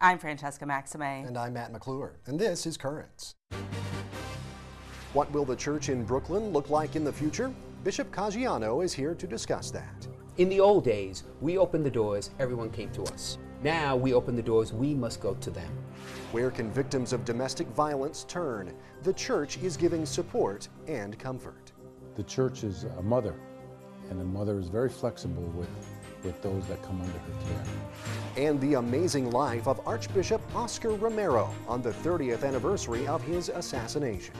I'm Francesca Maxime. And I'm Matt McClure. And this is Currents. What will the church in Brooklyn look like in the future? Bishop Caggiano is here to discuss that. In the old days, we opened the doors, everyone came to us. Now we open the doors, we must go to them. Where can victims of domestic violence turn? The church is giving support and comfort. The church is a mother, and the mother is very flexible with those that come under her care. And the amazing life of Archbishop Oscar Romero on the 30th anniversary of his assassination.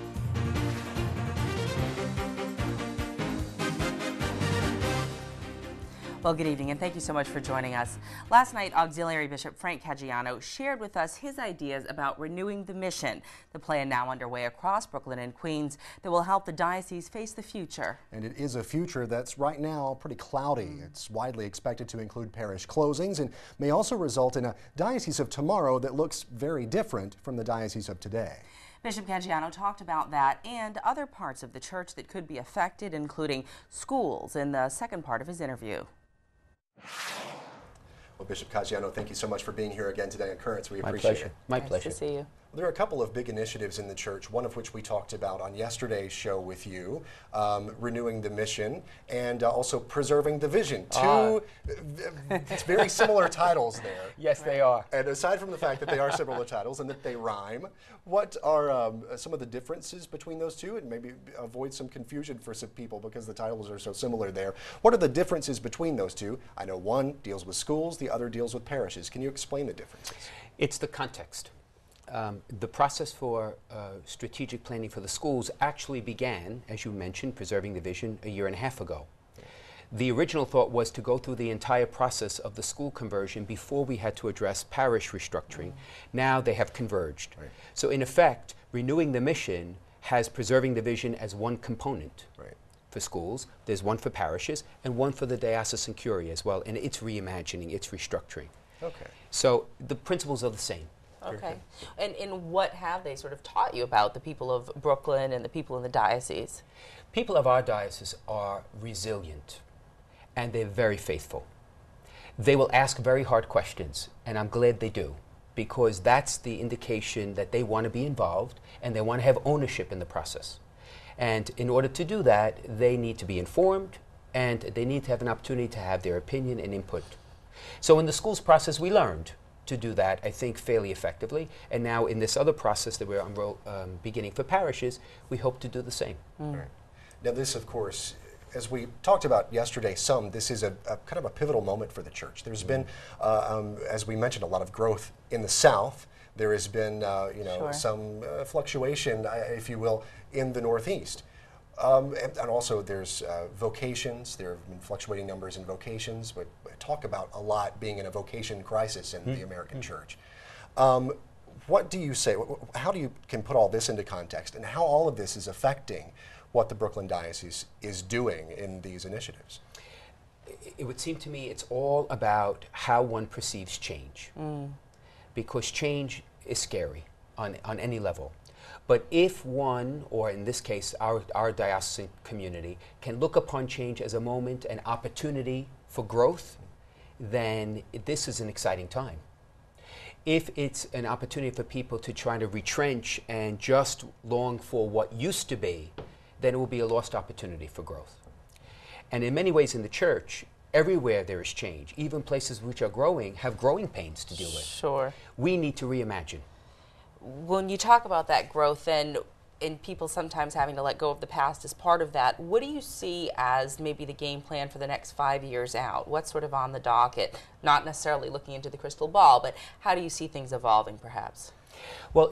Well, good evening, and thank you so much for joining us. Last night, Auxiliary Bishop Frank Caggiano shared with us his ideas about renewing the mission, the plan now underway across Brooklyn and Queens that will help the diocese face the future. And it is a future that's right now pretty cloudy. It's widely expected to include parish closings and may also result in a diocese of tomorrow that looks very different from the diocese of today. Bishop Caggiano talked about that and other parts of the church that could be affected, including schools, in the second part of his interview. Well, Bishop Caggiano, thank you so much for being here again today at Currents. We appreciate it. My pleasure. Nice to see you. There are a couple of big initiatives in the church, one of which we talked about on yesterday's show with you, renewing the mission and also preserving the vision. Two it's very similar titles there. Yes, they are. And aside from the fact that they are similar titles and that they rhyme, what are some of the differences between those two? And maybe avoid some confusion for some people because the titles are so similar there. What are the differences between those two? I know one deals with schools, the other deals with parishes. Can you explain the differences? It's the context. The process for strategic planning for the schools actually began, as you mentioned, preserving the vision, a year and a half ago. The original thought was to go through the entire process of the school conversion before we had to address parish restructuring. Now they have converged. Right. So in effect, renewing the mission has preserving the vision as one component. Right. For schools, there's one for parishes, and one for the diocesan curia as well, and it's reimagining, it's restructuring. Okay. So the principles are the same. Okay. And what have they sort of taught you about the people of Brooklyn and the people in the diocese? People of our diocese are resilient, and they're very faithful. They will ask very hard questions, and I'm glad they do, because that's the indication that they want to be involved and they want to have ownership in the process. And in order to do that, they need to be informed, and they need to have an opportunity to have their opinion and input. So in the schools process, we learned to do that, I think, fairly effectively. And now in this other process that we're beginning for parishes, we hope to do the same. Right. Now this, of course, as we talked about yesterday, this is a kind of a pivotal moment for the church. There's been, as we mentioned, a lot of growth in the South. There has been, Sure. some fluctuation, if you will, in the Northeast. And also there's vocations. There have been fluctuating numbers in vocations, but talk about a lot being in a vocation crisis in the American church. What do you say, how do you can put all this into context and how all of this is affecting what the Brooklyn Diocese is doing in these initiatives? It would seem to me it's all about how one perceives change. Because change is scary on any level. But if one, or in this case, our diocesan community, can look upon change as a moment, an opportunity for growth, then this is an exciting time. If it's an opportunity for people to try to retrench and just long for what used to be, then it will be a lost opportunity for growth. And in many ways in the church, everywhere there is change, even places which are growing, have growing pains to deal with. Sure. We need to reimagine. When you talk about that growth and people sometimes having to let go of the past as part of that, what do you see as maybe the game plan for the next 5 years out? What's sort of on the docket? Not necessarily looking into the crystal ball, but how do you see things evolving perhaps? Well,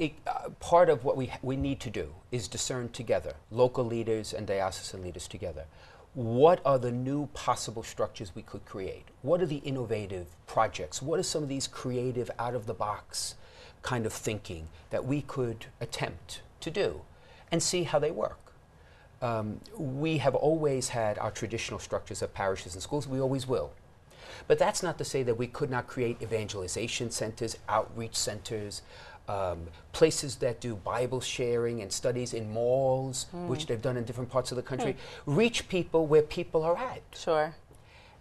part of what we need to do is discern together, local leaders and diocesan leaders together. What are the new possible structures we could create? What are the innovative projects? What are some of these creative, out-of-the-box kind of thinking that we could attempt to do and see how they work? We have always had our traditional structures of parishes and schools. We always will. But that's not to say that we could not create evangelization centers, outreach centers, places that do Bible sharing and studies in malls, which they've done in different parts of the country. Reach people where people are at. Sure.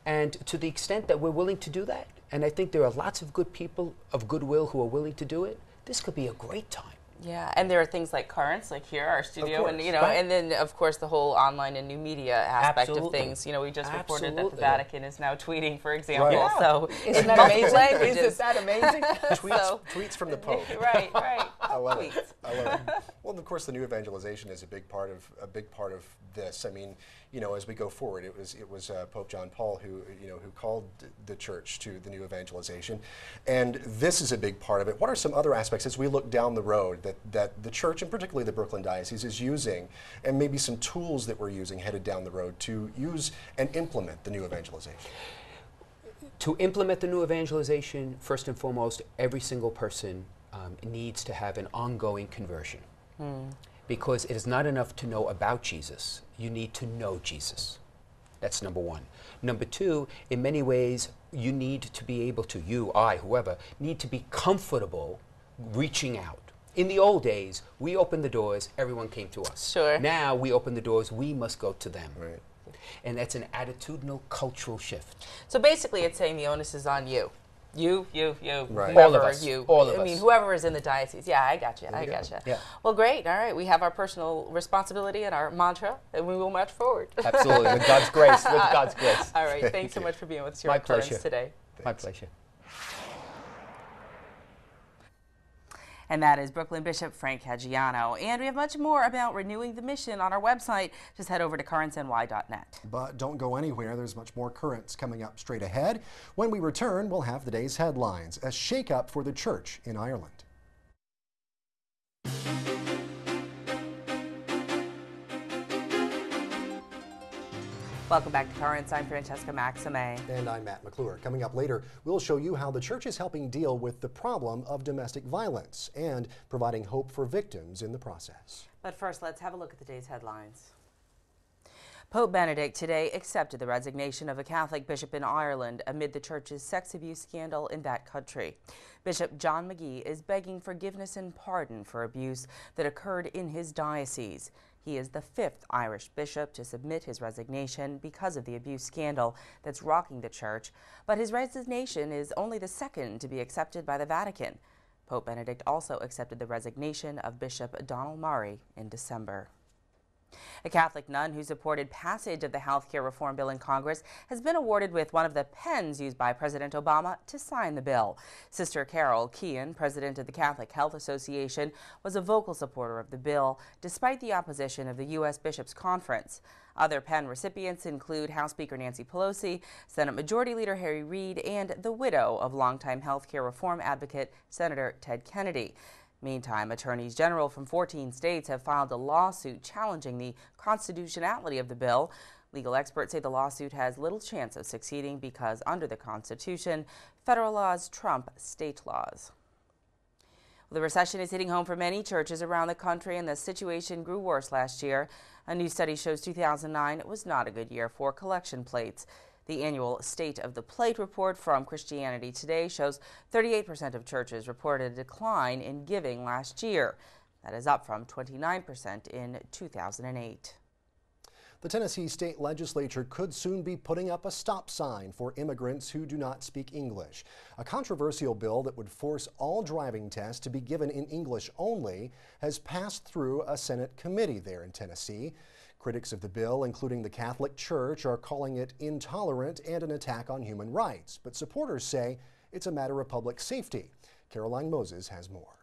And to the extent that we're willing to do that, And I think there are lots of good people of goodwill who are willing to do it. This could be a great time. Yeah, and there are things like currents, like here, our studio, and Right. and then of course the whole online and new media aspect Absolutely. of things. We just reported that the Absolutely. Vatican is now tweeting, for example. Right. Yeah. So Isn't in that multiple amazing? languages. Isn't that amazing? Tweets from the Pope. Right. I love it. Tweets. I love it. Well, of course, the new evangelization is a big part of this. I mean, as we go forward, it was Pope John Paul who called the church to the new evangelization, and this is a big part of it. What are some other aspects as we look down the road that the church, and particularly the Brooklyn Diocese, is using, and maybe some tools that we're using headed down the road to use and implement the new evangelization? To implement the new evangelization, first and foremost, every single person needs to have an ongoing conversion. Because it is not enough to know about Jesus. You need to know Jesus. That's number one. Number two, in many ways, you need to be able to, whoever, need to be comfortable reaching out. In the old days, we opened the doors, everyone came to us. Sure. Now we open the doors, we must go to them. Right. And that's an attitudinal, cultural shift. So basically, it's saying the onus is on you. You, Right. whoever All of us. you. All of I mean, us. whoever is in the diocese. Yeah, I got you. I got you. Yeah. Well, great. All right, we have our personal responsibility and our mantra, and we will march forward. Absolutely, with God's grace, with God's grace. All right, thanks so much for being with us here My at Currents pleasure. today. My pleasure. And that is Brooklyn Bishop Frank Caggiano. And we have much more about renewing the mission on our website. Just head over to currentsny.net. But don't go anywhere. There's much more Currents coming up straight ahead. When we return, we'll have the day's headlines. A shakeup for the church in Ireland. Welcome back to Currents. I'm Francesca Maxime. And I'm Matt McClure. Coming up later, we'll show you how the church is helping deal with the problem of domestic violence and providing hope for victims in the process. But first, let's have a look at the day's headlines. Pope Benedict today accepted the resignation of a Catholic bishop in Ireland amid the church's sex abuse scandal in that country. Bishop John McGee is begging forgiveness and pardon for abuse that occurred in his diocese. He is the 5th Irish bishop to submit his resignation because of the abuse scandal that's rocking the church, but his resignation is only the 2nd to be accepted by the Vatican. Pope Benedict also accepted the resignation of Bishop Donald Murray in December. A Catholic nun who supported passage of the health care reform bill in Congress has been awarded with one of the pens used by President Obama to sign the bill. Sister Carol Keehan, president of the Catholic Health Association, was a vocal supporter of the bill, despite the opposition of the U.S. Bishops' Conference. Other pen recipients include House Speaker Nancy Pelosi, Senate Majority Leader Harry Reid, and the widow of longtime health care reform advocate Senator Ted Kennedy. Meantime, attorneys general from 14 states have filed a lawsuit challenging the constitutionality of the bill. Legal experts say the lawsuit has little chance of succeeding because under the Constitution, federal laws trump state laws. Well, the recession is hitting home for many churches around the country, and the situation grew worse last year. A new study shows 2009 was not a good year for collection plates. The annual State of the Plate report from Christianity Today shows 38% of churches reported a decline in giving last year. That is up from 29% in 2008. The Tennessee State Legislature could soon be putting up a stop sign for immigrants who do not speak English. A controversial bill that would force all driving tests to be given in English only has passed through a Senate committee there in Tennessee. Critics of the bill, including the Catholic Church, are calling it intolerant and an attack on human rights. But supporters say it's a matter of public safety. Caroline Moses has more.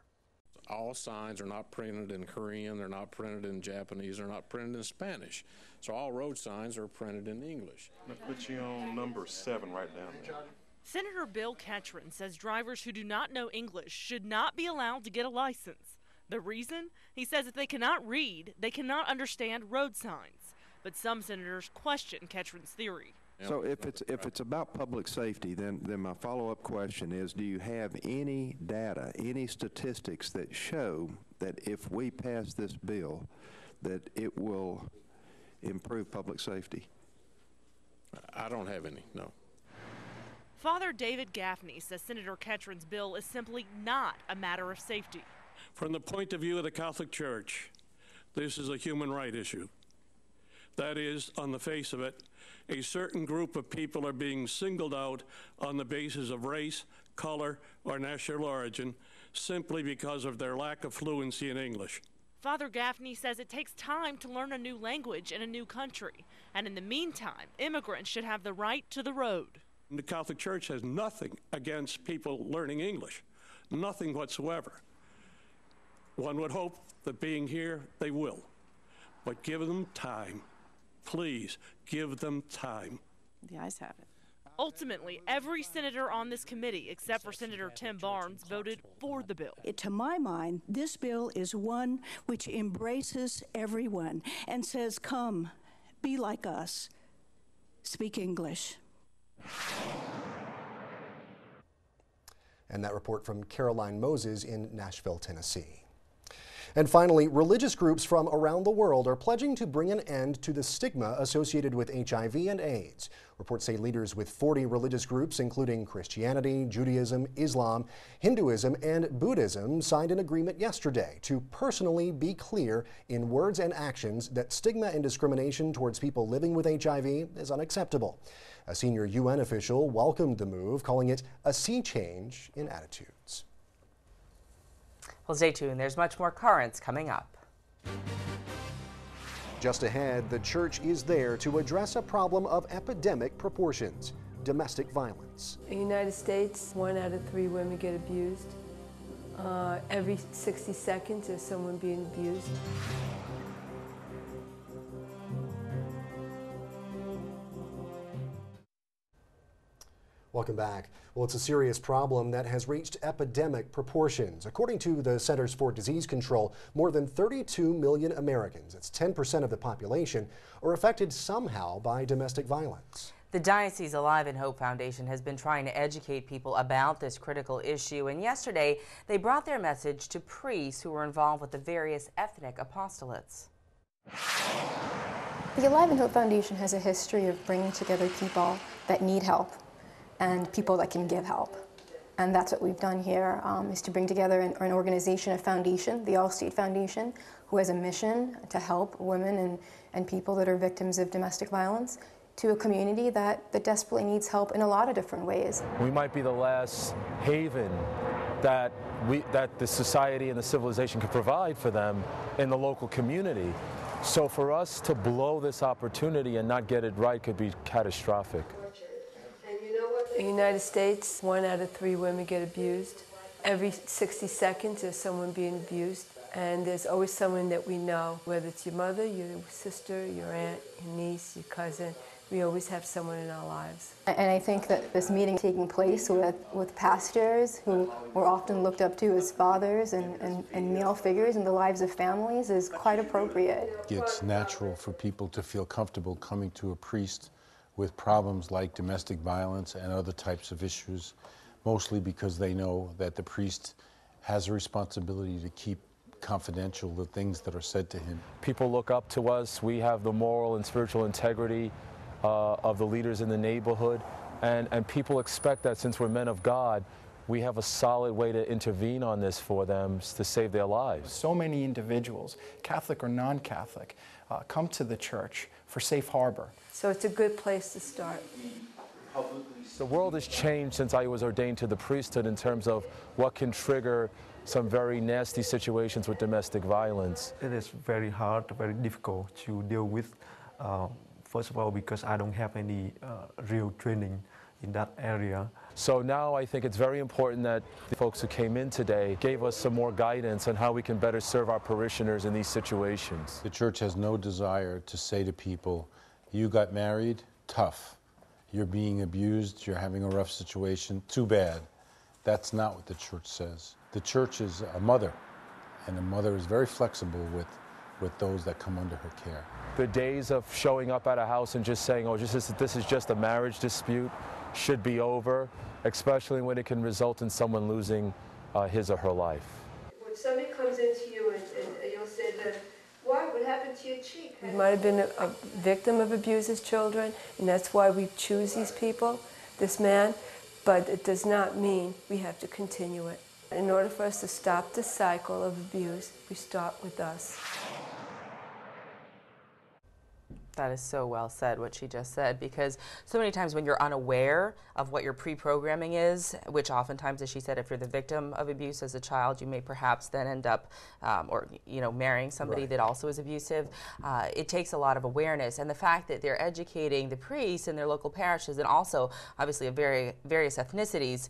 All signs are not printed in Korean, they're not printed in Japanese, they're not printed in Spanish. So all road signs are printed in English. I'm going to put you on number 7 right down there. Senator Bill Ketron says drivers who do not know English should not be allowed to get a license. The reason? He says if they cannot read, they cannot understand road signs. But some senators question Ketron's theory. So if it's about public safety, then my follow-up question is, do you have any data, any statistics that show that if we pass this bill, that it will improve public safety? I don't have any, no. Father David Gaffney says Senator Ketron's bill is simply not a matter of safety. From the point of view of the Catholic Church, this is a human right issue. That is, on the face of it, a certain group of people are being singled out on the basis of race, color, or national origin simply because of their lack of fluency in English. Father Gaffney says it takes time to learn a new language in a new country, and in the meantime, immigrants should have the right to the road. The Catholic Church has nothing against people learning English, nothing whatsoever. One would hope that being here, they will, but give them time. Please, give them time. The ayes have it. Ultimately, every senator on this committee, except for Senator Tim Barnes, voted for the bill. To my mind, this bill is one which embraces everyone and says, come, be like us, speak English. And that report from Caroline Moses in Nashville, Tennessee. And finally, religious groups from around the world are pledging to bring an end to the stigma associated with HIV and AIDS. Reports say leaders with 40 religious groups, including Christianity, Judaism, Islam, Hinduism, and Buddhism, signed an agreement yesterday to personally be clear in words and actions that stigma and discrimination towards people living with HIV is unacceptable. A senior UN official welcomed the move, calling it a sea change in attitudes. Well, stay tuned. There's much more currents coming up. Just ahead, the church is there to address a problem of epidemic proportions: domestic violence. In the United States, 1 out of 3 women get abused. Every 60 seconds there's someone being abused. Welcome back. Well, it's a serious problem that has reached epidemic proportions. According to the Centers for Disease Control, more than 32 million Americans, that's 10% of the population, are affected somehow by domestic violence. The Diocese Alive in Hope Foundation has been trying to educate people about this critical issue, and yesterday they brought their message to priests who were involved with the various ethnic apostolates. The Alive in Hope Foundation has a history of bringing together people that need help and people that can give help. And that's what we've done here, is to bring together an organization, a foundation, the Allstate Foundation, who has a mission to help women and people that are victims of domestic violence, to a community that desperately needs help in a lot of different ways. We might be the last haven that the society and the civilization can provide for them in the local community. So for us to blow this opportunity and not get it right could be catastrophic. In the United States, 1 out of 3 women get abused. Every 60 seconds there's someone being abused. And there's always someone that we know, whether it's your mother, your sister, your aunt, your niece, your cousin. We always have someone in our lives. And I think that this meeting taking place with pastors who were often looked up to as fathers and male figures in the lives of families is quite appropriate. It's natural for people to feel comfortable coming to a priest with problems like domestic violence and other types of issues, mostly because they know that the priest has a responsibility to keep confidential the things that are said to him. People look up to us. We have the moral and spiritual integrity of the leaders in the neighborhood, and people expect that since we're men of God, we have a solid way to intervene on this for them to save their lives. So many individuals, Catholic or non-Catholic, come to the church for safe harbor. So it's a good place to start. The world has changed since I was ordained to the priesthood in terms of what can trigger some very nasty situations with domestic violence. It is very hard, very difficult to deal with. First of all, because I don't have any real training in that area. So now I think it's very important that the folks who came in today gave us some more guidance on how we can better serve our parishioners in these situations. The church has no desire to say to people, you got married, tough. You're being abused, you're having a rough situation, too bad. That's not what the church says. The church is a mother, and a mother is very flexible with those that come under her care. The days of showing up at a house and just saying, oh, this is just a marriage dispute should be over, especially when it can result in someone losing his or her life. When somebody comes into you and you'll say that, what happened to your cheek? You might have been a victim of abuse as children, and that's why we choose these people, this man, but it does not mean we have to continue it. In order for us to stop the cycle of abuse, we start with us. That is so well said, what she just said, because so many times when you're unaware of what your pre-programming is, which oftentimes, as she said, if you're the victim of abuse as a child, you may perhaps then end up, marrying somebody that also is abusive. It takes a lot of awareness, and the fact that they're educating the priests in their local parishes, and also obviously of various ethnicities,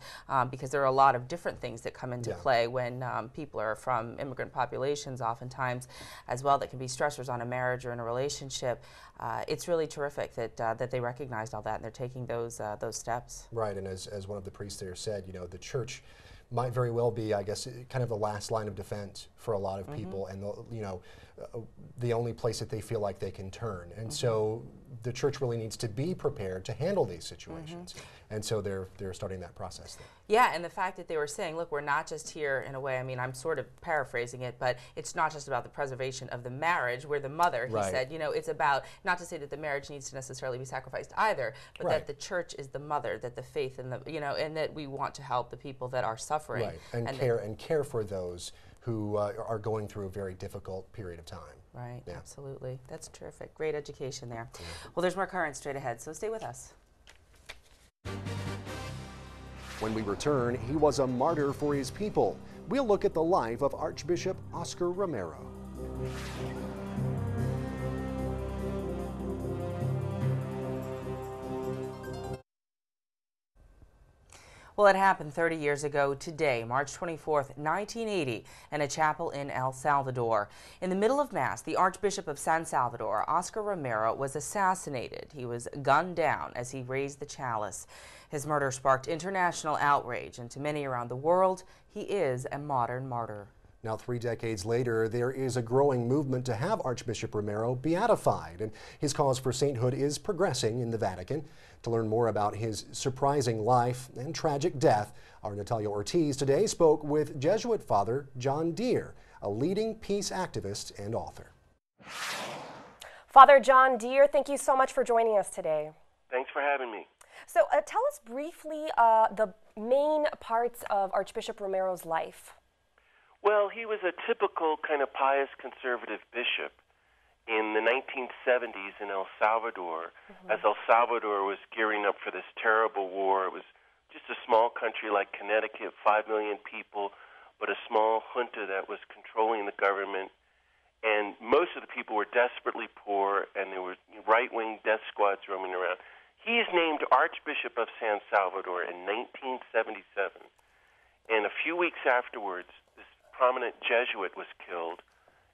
because there are a lot of different things that come into play when people are from immigrant populations, oftentimes as well, that can be stressors on a marriage or in a relationship. It's really terrific that they recognized all that and they're taking those steps. Right, and as one of the priests there said, the church might very well be, I guess, kind of the last line of defense for a lot of people, and the only place that they feel like they can turn. And so the church really needs to be prepared to handle these situations. And so they're starting that process there. Yeah, and the fact that they were saying, look, we're not just here in a way, I mean, I'm sort of paraphrasing it, but it's not just about the preservation of the marriage. We're the mother, he said, it's about, not to say that the marriage needs to necessarily be sacrificed either, but that the church is the mother, that the faith and and that we want to help the people that are suffering. Right, and care for those who are going through a very difficult period of time. Right, absolutely. That's terrific. Great education there. Well, there's more current straight ahead, so stay with us. When we return, he was a martyr for his people. We'll look at the life of Archbishop Oscar Romero. Well, it happened 30 years ago today, March 24th, 1980, in a chapel in El Salvador. In the middle of Mass, the Archbishop of San Salvador, Oscar Romero, was assassinated. He was gunned down as he raised the chalice. His murder sparked international outrage, and to many around the world, he is a modern martyr. Now, 3 decades later, there is a growing movement to have Archbishop Romero beatified, and his cause for sainthood is progressing in the Vatican. To learn more about his surprising life and tragic death, our Natalia Ortiz today spoke with Jesuit Father John Deere, a leading peace activist and author. Father John Deere, thank you so much for joining us today. Thanks for having me. So tell us briefly the main parts of Archbishop Romero's life. Well, he was a typical kind of pious conservative bishop in the 1970s in El Salvador, as El Salvador was gearing up for this terrible war. It was just a small country like Connecticut, 5 million people, but a small junta that was controlling the government. And most of the people were desperately poor, and there were right-wing death squads roaming around. He is named Archbishop of San Salvador in 1977. And a few weeks afterwards, this prominent Jesuit was killed.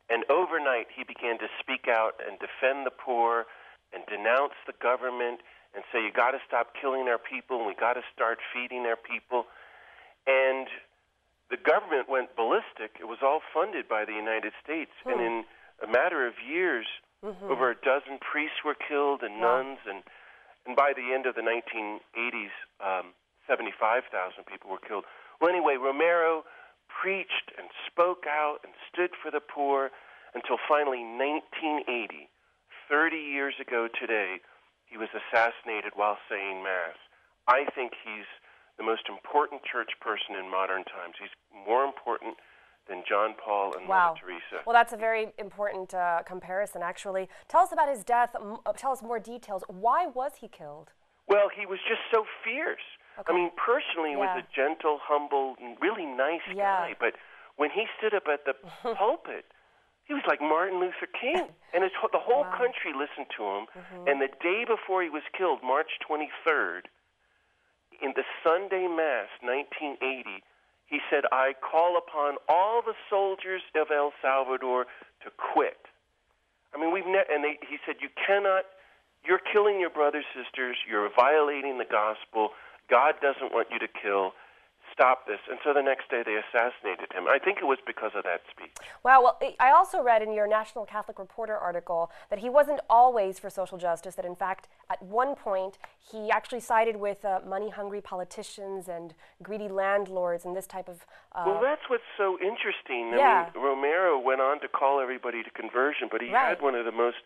And overnight, he began to speak out and defend the poor and denounce the government and say, you got to stop killing our people and we got to start feeding our people. And the government went ballistic. It was all funded by the United States. And in a matter of years, over a dozen priests were killed and nuns. And by the end of the 1980s, 75,000 people were killed. Well, anyway, Romero preached and spoke out and stood for the poor until finally 1980, 30 years ago today, he was assassinated while saying Mass. I think he's the most important church person in modern times. He's more important than John Paul and Mother Teresa. Well, that's a very important comparison, actually. Tell us about his death. Tell us more details. Why was he killed? Well, he was just so fierce. I mean, personally, he was a gentle, humble, really nice guy. But when he stood up at the pulpit, he was like Martin Luther King. And the whole country listened to him. And the day before he was killed, March 23rd, in the Sunday Mass, 1980, he said, I call upon all the soldiers of El Salvador to quit. I mean, he said, you're killing your brothers, sisters, you're violating the gospel, God doesn't want you to kill. Stop this. And so the next day they assassinated him. I think it was because of that speech. Wow. Well, I also read in your National Catholic Reporter article that he wasn't always for social justice, that in fact, at one point, he actually sided with money-hungry politicians and greedy landlords and this type of... Well, that's what's so interesting. I mean, Romero went on to call everybody to conversion, but he had one of the most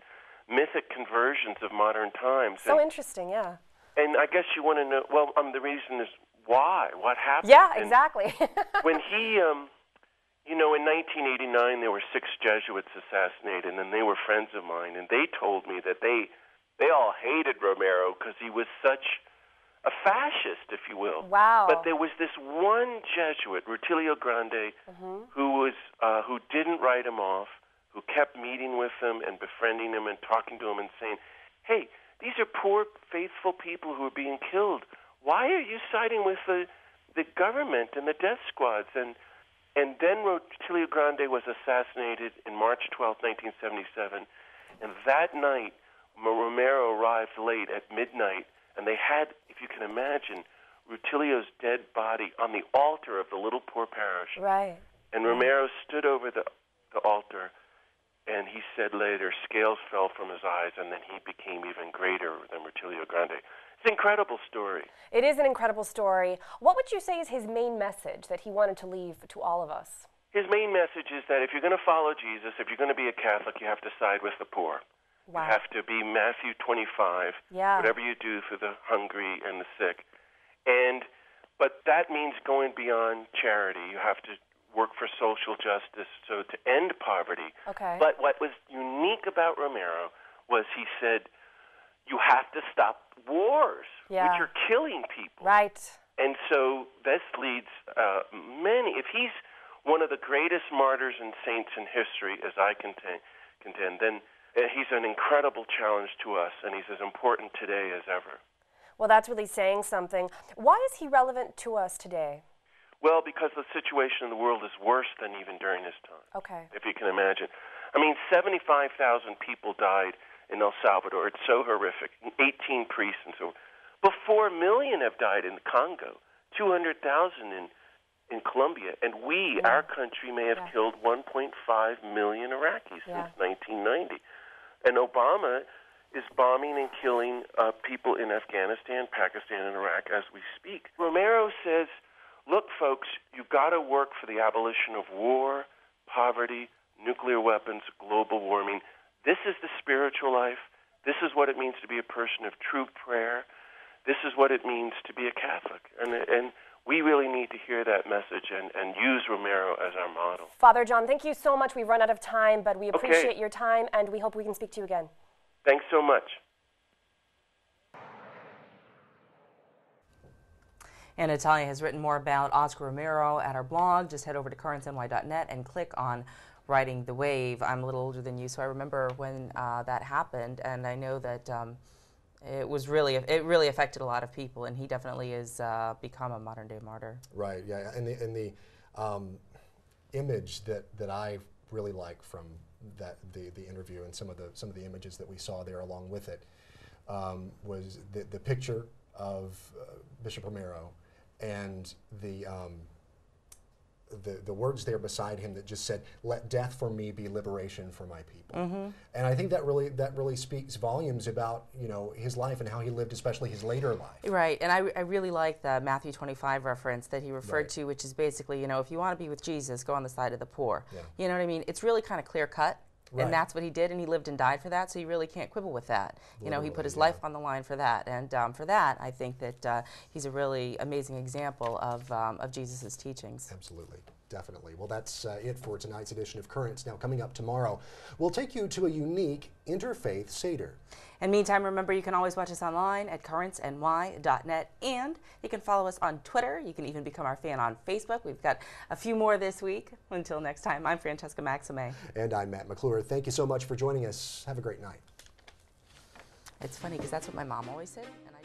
mythic conversions of modern times. So interesting, yeah. And I guess you want to know, well, the reason is why? What happened? Yeah, exactly. When he, in 1989, there were 6 Jesuits assassinated, and they were friends of mine, and they told me that they They all hated Romero because he was such a fascist, if you will. Wow. But there was this one Jesuit, Rutilio Grande, who didn't write him off, who kept meeting with him and befriending him and talking to him and saying, hey, these are poor, faithful people who are being killed. Why are you siding with the government and the death squads? And then Rutilio Grande was assassinated in March 12, 1977. And that night, Romero arrived late at midnight, and they had, if you can imagine, Rutilio's dead body on the altar of the little poor parish. Right. And Romero stood over the altar, and he said later, scales fell from his eyes, and then he became even greater than Rutilio Grande. It's an incredible story. It is an incredible story. What would you say is his main message that he wanted to leave to all of us? His main message is that if you're going to follow Jesus, if you're going to be a Catholic, you have to side with the poor. Wow. You have to be Matthew 25, whatever you do for the hungry and the sick. But that means going beyond charity. You have to work for social justice, so to end poverty. Okay. But what was unique about Romero was he said, you have to stop wars, which are killing people. Right. And so this leads many. If he's one of the greatest martyrs and saints in history, as I contend, then he's an incredible challenge to us, and he's as important today as ever. Well, that's really saying something. Why is he relevant to us today? Well, because the situation in the world is worse than even during his time. Okay. If you can imagine. I mean, 75,000 people died in El Salvador. It's so horrific. 18 priests and so on. But 4 million have died in the Congo. 200,000 in Colombia. And we, our country, may have killed 1.5 million Iraqis since 1990. And Obama is bombing and killing people in Afghanistan, Pakistan, and Iraq as we speak. Romero says, look, folks, you've got to work for the abolition of war, poverty, nuclear weapons, global warming. This is the spiritual life. This is what it means to be a person of true prayer. This is what it means to be a Catholic. And we really need to hear that message and use Romero as our model. Father John, thank you so much. We've run out of time, but we appreciate your time, and we hope we can speak to you again. Thanks so much. And Natalia has written more about Oscar Romero at our blog. Just head over to currentsny.net and click on Riding the Wave. I'm a little older than you, so I remember when that happened, and I know that it really affected a lot of people, and he definitely has become a modern-day martyr. Right. Yeah. And the image that I really like from the interview and some of the images that we saw there along with it was the picture of Bishop Romero and the words there beside him that just said, "Let death for me be liberation for my people." And I think that really speaks volumes about his life and how he lived, especially his later life. Right, and I really like the Matthew 25 reference that he referred to, which is basically, if you want to be with Jesus, go on the side of the poor. Yeah. You know what I mean? It's really kind of clear cut. Right. And that's what he did, and he lived and died for that, so you really can't quibble with that. He put his life on the line for that, and for that, I think that he's a really amazing example of Jesus' teachings. Absolutely, definitely. Well, that's it for tonight's edition of Currents. Now, coming up tomorrow, we'll take you to a unique interfaith Seder. And meantime, remember, you can always watch us online at currentsny.net, and you can follow us on Twitter. You can even become our fan on Facebook. We've got a few more this week. Until next time, I'm Francesca Maxime. And I'm Matt McClure. Thank you so much for joining us. Have a great night. It's funny because that's what my mom always said. And